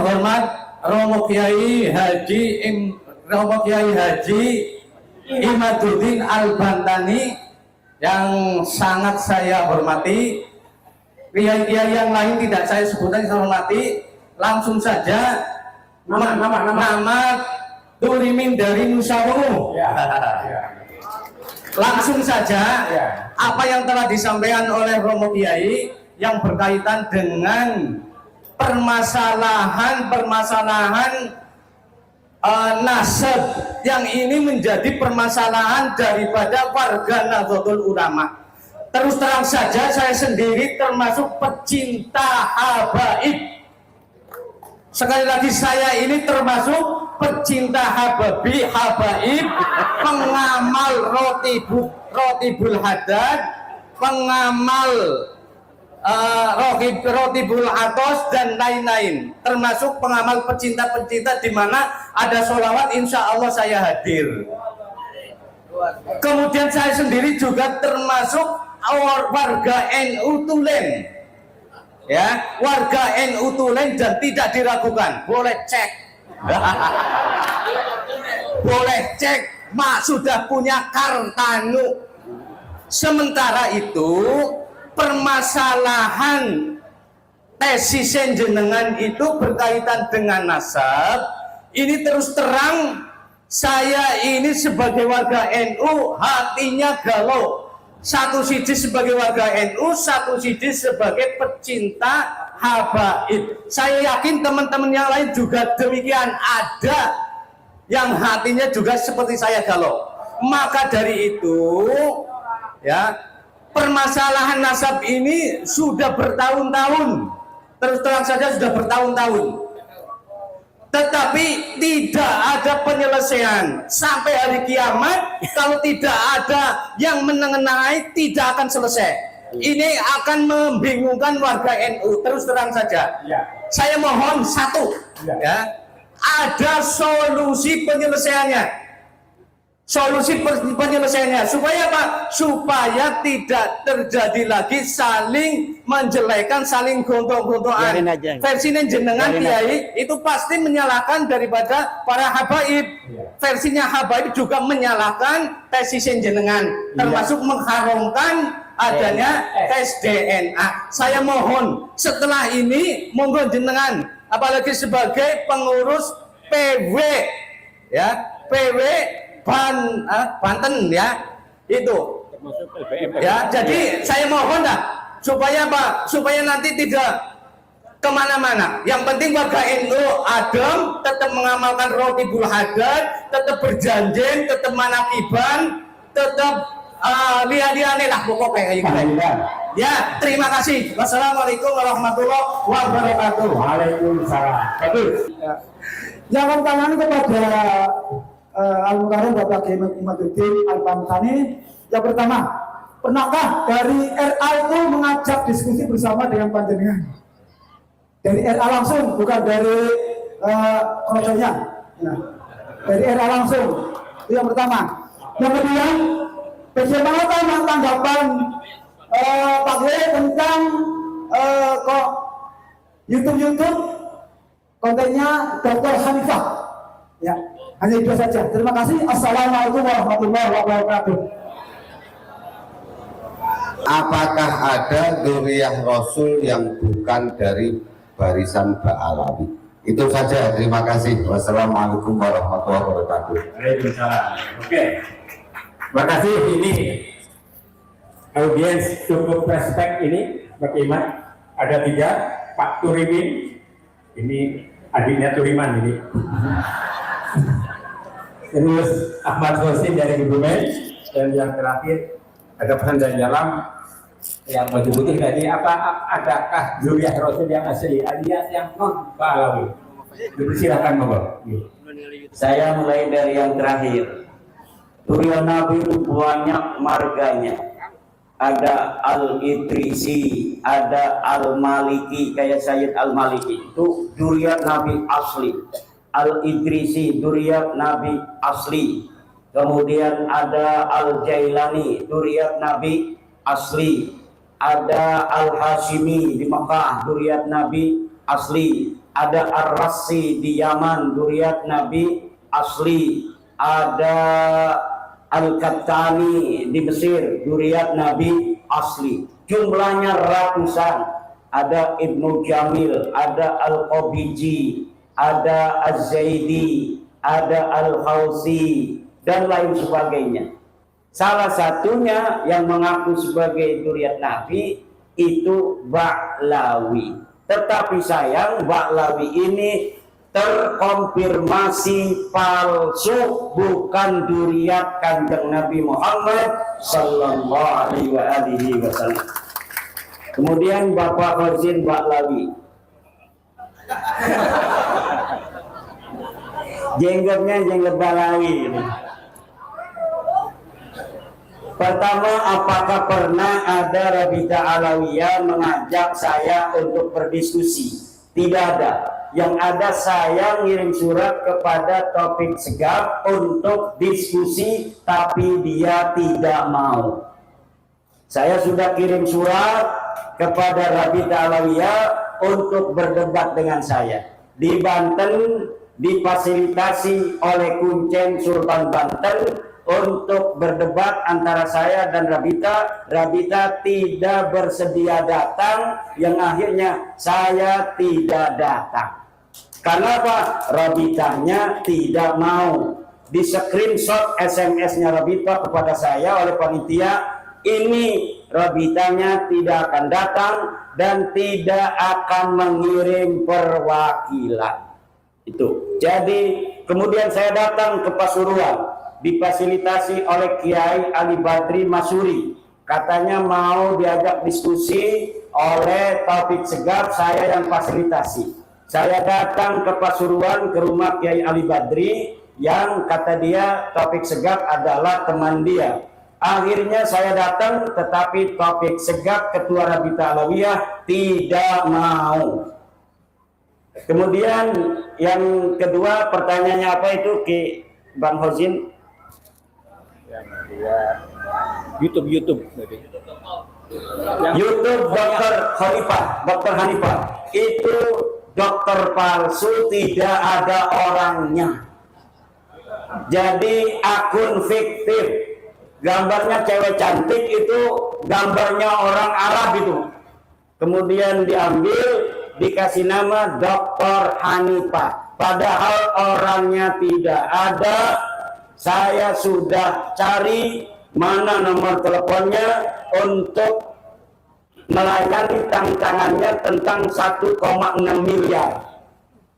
terhormat Romo Kiai Haji Imaduddin Al-Bantani yang sangat saya hormati. Kiai-kiai yang lain tidak saya sebutkan, saya hormati. Langsung saja nama Turimin dari Nusawu. Langsung saja apa yang telah disampaikan oleh Romo Kiai yang berkaitan dengan permasalahan nasab yang ini menjadi permasalahan daripada warga Nahdlatul Ulama. Terus terang saja saya sendiri termasuk pecinta habaib. Sekali lagi saya ini termasuk pecinta habaib, pengamal rotibul hadad, pengamal rotibul atos dan lain-lain, termasuk pengamal pecinta-pecinta di mana ada sholawat insya Allah saya hadir. Kemudian saya sendiri juga termasuk warga NU Tulen, ya, warga NU Tulen dan tidak diragukan, boleh cek, boleh cek, mak sudah punya kartanu. Sementara itu permasalahan tesis jenengan itu berkaitan dengan nasab. Ini terus terang saya ini sebagai warga NU hatinya galau. Satu sisi sebagai warga NU, satu sisi sebagai pecinta habaib. Saya yakin teman-teman yang lain juga demikian, ada yang hatinya juga seperti saya galau. Maka dari itu, ya, permasalahan nasab ini sudah bertahun-tahun, terus terang saja sudah bertahun-tahun, tetapi tidak ada penyelesaian sampai hari kiamat. Kalau tidak ada yang menengahi, tidak akan selesai. Ini akan membingungkan warga NU. Terus terang saja, saya mohon satu, ya, ada solusi penyelesaiannya. Solusi penyelesaiannya supaya apa? Supaya tidak terjadi lagi saling menjelekan, saling gontok-gontokan. Versinya jenengan Kiai itu pasti menyalahkan daripada para habaib. Versinya habaib juga menyalahkan tesis jenengan, termasuk mengharamkan adanya tes DNA. Saya mohon setelah ini monggo jenengan, apalagi sebagai pengurus PW, ya, PW Banten, ya, itu, ya. Jadi saya mohon dah supaya apa? Supaya nanti tidak kemana-mana. Yang penting warga NU adem, tetap mengamalkan rotibul hadad, tetap berjanji, tetap manakiban, tetap lihat-lihat lah pokoknya kayak gitu. Ya, terima kasih. Wassalamualaikum warahmatullahi wabarakatuh. Waalaikumsalam. Bagus. Jangan tangan kepada Al-Mukarram Bapak Kiai Imaduddin Al-Bantani. Yang pertama, pernahkah dari RA itu mengajak diskusi bersama dengan panjenengan? Dari RA langsung, bukan dari krosonya. Nah, dari RA langsung. Itu yang pertama. Yang kedua, bagaimana tanggapan Pak Kiai tentang kok YouTube kontennya Dr. Hanifah? Ya. Hanya itu saja. Terima kasih. Assalamualaikum warahmatullahi wabarakatuh. Apakah ada dzurriyyah Rasul yang bukan dari barisan Ba'alawi? Itu saja. Terima kasih. Wassalamualaikum warahmatullahi wabarakatuh. Waalaikumsalam. Oke. Terima kasih. Ini audiens cukup respect ini. Bagaimana? Ada 3. Pak Turimin. Ini adiknya Turiman ini. Terus Ahmad Hosin dari Kebumen, dan yang terakhir ada pesan dari dalam yang baju putih tadi. Adakah dzurriyyah Rasul yang asli alias yang non Ba'alawi? Silakan monggo. Saya mulai dari yang terakhir. Dzurriyyah Nabi itu banyak marganya. Ada Al-Idrisi, ada Al-Maliki, kayak Sayyid Al-Maliki. Itu dzurriyyah Nabi asli. Al-Idrisi, dzurriyyah Nabi asli. Kemudian ada Al-Jailani, dzurriyyah Nabi asli. Ada Al-Hashimi di Makkah, dzurriyyah Nabi asli. ada Ar-Rassi di Yaman, zuriat Nabi asli, ada Al-Qattani di Mesir, zuriat Nabi asli. Jumlahnya ratusan. Ada Ibnu Jamil, ada Al-Qabiji, ada Az-Zaidi, ada Al-Khawsi, dan lain sebagainya. Salah satunya yang mengaku sebagai zuriat Nabi itu Ba'lawi. Tetapi sayang, Ba'lawi ini terkonfirmasi palsu, bukan zuriat Kanjeng Nabi Muhammad sallallahu alaihi wasallam. Kemudian Bapak Fauzin Ba'lawi, jenggotnya jenggot Ba'lawi. Pertama, apakah pernah ada Rabita Alawiyah mengajak saya untuk berdiskusi? Tidak ada. Yang ada saya ngirim surat kepada Taufik Segaf untuk diskusi, tapi dia tidak mau. Saya sudah kirim surat kepada Rabita Alawiyah untuk berdebat dengan saya. Di Banten difasilitasi oleh Kuncen Sultan Banten untuk berdebat antara saya dan Rabita. Rabita tidak bersedia datang, yang akhirnya saya tidak datang. Kenapa? Rabitanya tidak mau. Di screenshot SMS-nya Rabita kepada saya oleh panitia, ini Rabitanya tidak akan datang dan tidak akan mengirim perwakilan. Itu. Jadi kemudian saya datang ke Pasuruan, difasilitasi oleh Kiai Ali Badri Masuri. Katanya mau diajak diskusi oleh Taufik Segaf, saya yang fasilitasi. Saya datang ke Pasuruan ke rumah Kiai Ali Badri yang kata dia Taufik Segaf adalah teman dia. Akhirnya saya datang, tetapi Taufik Segaf, Ketua Rabita Alawiyah, tidak mau. Kemudian yang kedua, pertanyaannya apa itu Ki Bang Hozin? YouTube. YouTube Dokter Hanifah itu dokter palsu, tidak ada orangnya. Jadi akun fiktif, gambarnya cewek cantik, itu gambarnya orang Arab itu. Kemudian diambil, dikasih nama Dokter Hanifah, padahal orangnya tidak ada. Saya sudah cari mana nomor teleponnya untuk melayani tantangannya tentang 1,6 miliar.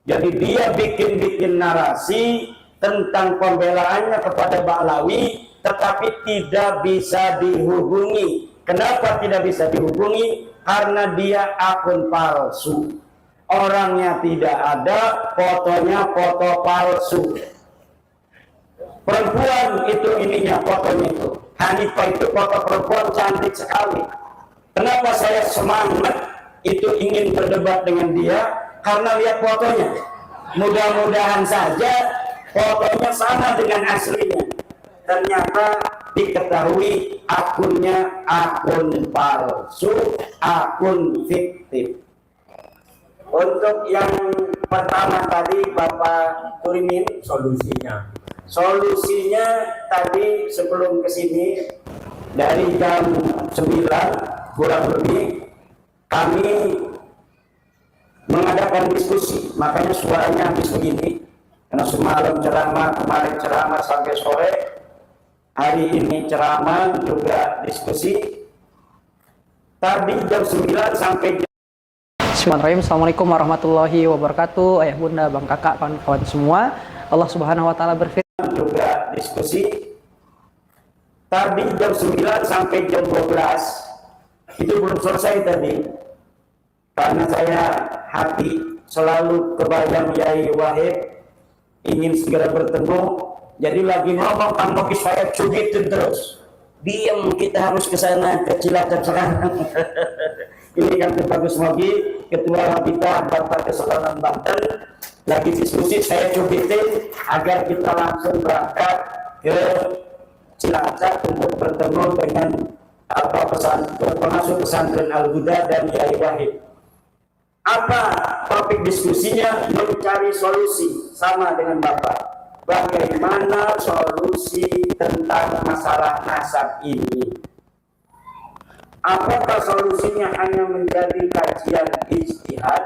Jadi dia bikin narasi tentang pembelaannya kepada Ba'lawi, tetapi tidak bisa dihubungi. Kenapa tidak bisa dihubungi? Karena dia akun palsu. Orangnya tidak ada, fotonya foto palsu. Perempuan itu ininya, fotonya itu. Hanifah itu foto perempuan cantik sekali. Kenapa saya semangat itu ingin berdebat dengan dia? Karena lihat fotonya. Mudah-mudahan saja fotonya sama dengan aslinya. Ternyata diketahui akunnya akun palsu, akun fiktif. Untuk yang pertama tadi Bapak Turimin, Solusinya tadi sebelum kesini dari jam 9 kurang lebih kami mengadakan diskusi, makanya suaranya habis begini karena semalam ceramah, kemarin ceramah sampai sore, hari ini ceramah juga diskusi. Tadi jam 9 sampai jam... Bismillahirrahmanirrahim. Assalamualaikum warahmatullahi wabarakatuh. Ayah bunda, bang kakak, kawan-kawan semua, Allah subhanahu wa ta'ala berfirman juga diskusi. Tadi jam 9 sampai jam 12 itu belum selesai tadi, karena saya hati selalu kebayang Yai Wahid, ingin segera bertemu. Jadi lagi ngomong Kang Moki, saya cubitin terus, diam, kita harus ke sana, ke Cilacap sekarang. Ini kan Bagus Mogi, Ketua Rabita Bapak Kesultanan Banten, lagi diskusi, saya cubitin agar kita langsung berangkat ke Cilacap untuk bertemu dengan pengasuh pesantren Al-Huda dan Yai Wahid. Apa topik diskusinya? Mencari solusi sama dengan Bapak. Bagaimana solusi tentang masalah nasab ini? Apakah solusinya hanya menjadi kajian ijtihad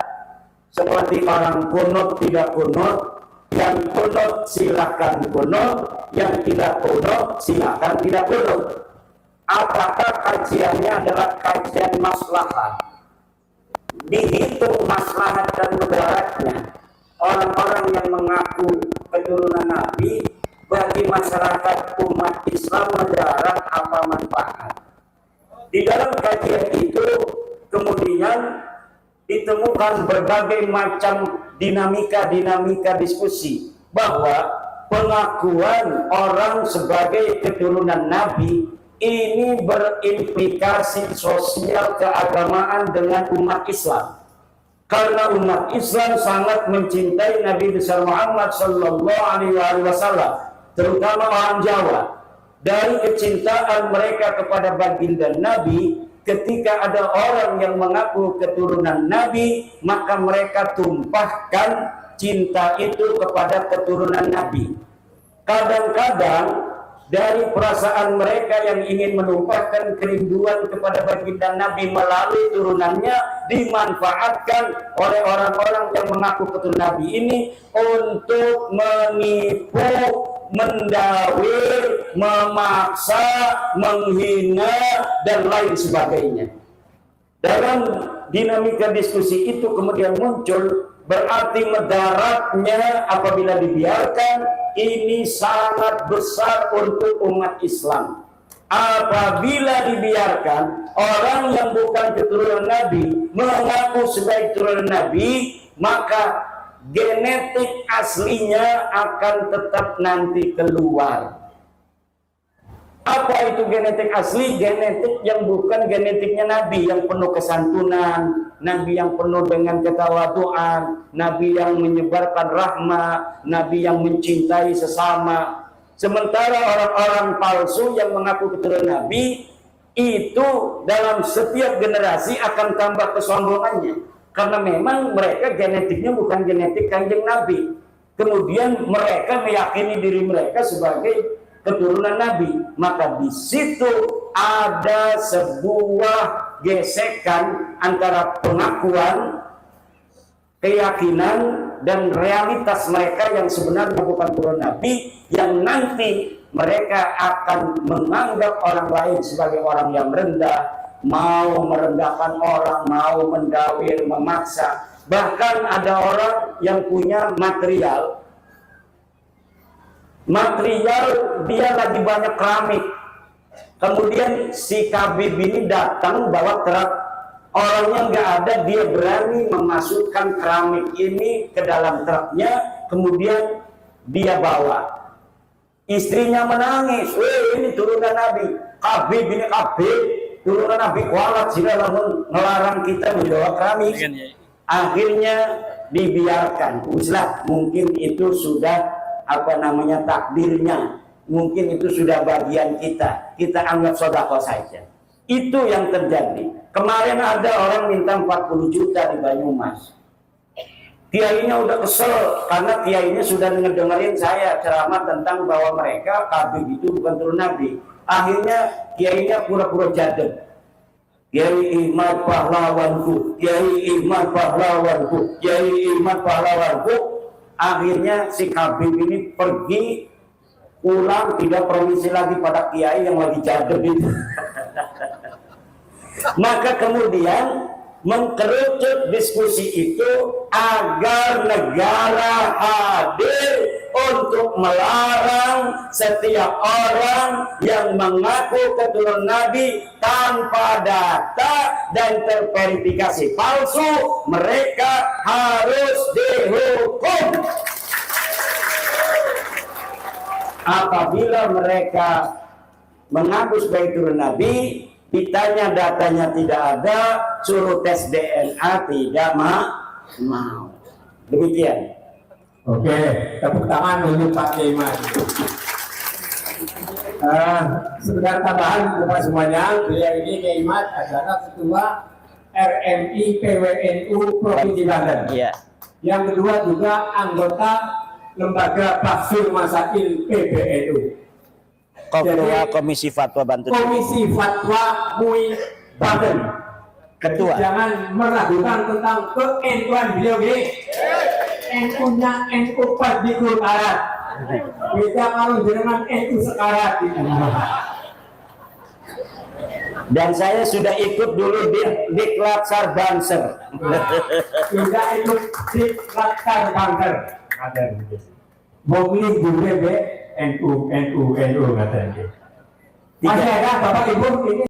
seperti orang kunut tidak kunut, yang kunut silakan kunut, yang tidak kunut silakan tidak kunut? Apakah kajiannya adalah kajian maslahat? Dihitung maslahat dan mudaratnya orang-orang yang mengaku keturunan Nabi, bagi masyarakat umat Islam mudarat apa manfaat? Di dalam kajian itu kemudian ditemukan berbagai macam dinamika diskusi bahwa pengakuan orang sebagai keturunan Nabi ini berimplikasi sosial keagamaan dengan umat Islam. Karena umat Islam sangat mencintai Nabi besar Muhammad Sallallahu Alaihi Wasallam, terutama orang Jawa. Dari kecintaan mereka kepada baginda Nabi, ketika ada orang yang mengaku keturunan Nabi, maka mereka tumpahkan cinta itu kepada keturunan Nabi. Kadang-kadang dari perasaan mereka yang ingin menumpahkan kerinduan kepada baginda Nabi melalui turunannya, dimanfaatkan oleh orang-orang yang mengaku keturunan Nabi ini untuk menipu, mendawir, memaksa, menghina, dan lain sebagainya. Dalam dinamika diskusi itu kemudian muncul, berarti mudaratnya apabila dibiarkan ini sangat besar untuk umat Islam. Apabila dibiarkan orang yang bukan keturunan Nabi mengaku sebagai keturunan Nabi, maka genetik aslinya akan tetap nanti keluar. Apa itu genetik asli? Genetik yang bukan genetiknya Nabi, yang penuh kesantunan, Nabi yang penuh dengan ketawaduan, Nabi yang menyebarkan rahmat, Nabi yang mencintai sesama. Sementara orang-orang palsu yang mengaku keturunan Nabi itu dalam setiap generasi akan tambah kesombongannya, karena memang mereka genetiknya bukan genetik Kanjeng Nabi. Kemudian mereka meyakini diri mereka sebagai keturunan Nabi, maka di situ ada sebuah gesekan antara pengakuan, keyakinan, dan realitas mereka yang sebenarnya bukan keturunan Nabi, yang nanti mereka akan menganggap orang lain sebagai orang yang rendah, mau merendahkan orang, mau mendawir, memaksa. Bahkan ada orang yang punya material dia lagi banyak keramik, kemudian si Habib ini datang bawa truk, orangnya nggak ada, dia berani memasukkan keramik ini ke dalam truknya, kemudian dia bawa. Istrinya menangis, ini turunan Nabi, Habib ini Habib turunan Nabi kualat sih melarang kita membawa keramik. Akhirnya dibiarkan, uslah, mungkin itu sudah takdirnya, mungkin itu sudah bagian kita anggap sedekah saja. Itu yang terjadi. Kemarin ada orang minta 40 juta di Banyumas. Kiainya udah kesel karena kiainya sudah ngedengerin saya ceramah tentang bahwa mereka Habib itu bukan turun Nabi. Akhirnya kiainya pura-pura jadab. Kiai Ihmad pahlawanku, Kiai Ihmad pahlawanku, Kiai Ihmad pahlawanku. Akhirnya si Habib ini pergi pulang, tidak permisi lagi pada kiai yang lagi jadab itu. Maka kemudian mengkerucut diskusi itu agar negara hadir untuk melarang setiap orang yang mengaku keturunan Nabi tanpa data dan terverifikasi palsu, mereka harus dihukum. Apabila mereka mengaku sebagai keturunan Nabi, ditanya datanya tidak ada, suruh tes DNA tidak mau. Demikian. Oke, tepuk tangan untuk Pak Iman. Sekedar tambahan kepada semuanya, beliau ini Kiai Iman adalah ketua RMI PWNU Provinsi Banten. Iya. Yang kedua juga anggota Lembaga Baksul Masail PBNU. Ketua Komisi Fatwa Banten. Komisi Fatwa MUI Banten. Ketua. Jangan meragukan tentang ke-NU-an beliau ini. NU-nya NU Fadlikul Arad. Beda kalau dengan NU sekarat. Dan saya sudah ikut dulu di Diklat Banser. Tidak ikut di Latar Banter. Memilih dulu NU. Masih ada Bapak Ibu ini